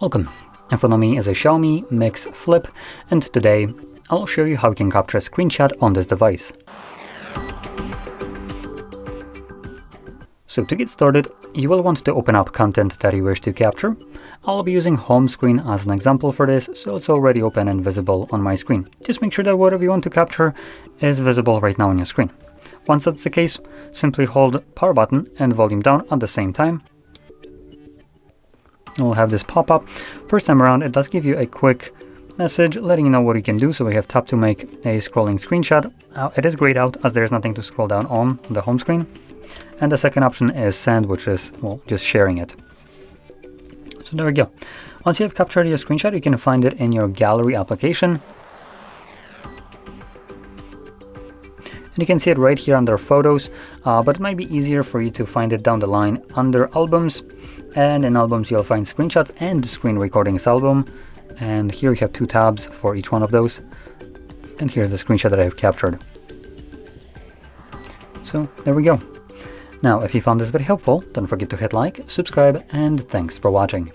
Welcome. In front of me is a Xiaomi Mix Flip, and today I'll show you how you can capture a screenshot on this device. So to get started, you will want to open up content that you wish to capture. I'll be using home screen as an example for this, so it's already open and visible on my screen. Just make sure that whatever you want to capture is visible right now on your screen. Once that's the case, simply hold power button and volume down at the same time. You'll have this pop up. First time around, it does give you a quick message letting you know what you can do. So we have tap to make a scrolling screenshot. It is grayed out as there's nothing to scroll down on the home screen. And the second option is send, which is, well, just sharing it. So there we go. Once you have captured your screenshot, you can find it in your gallery application. And you can see it right here under photos, but it might be easier for you to find it down the line under albums. And in albums, you'll find screenshots and screen recordings album. And here you have two tabs for each one of those. And here's the screenshot that I have captured. So there we go. Now, if you found this very helpful, don't forget to hit like, subscribe, and thanks for watching.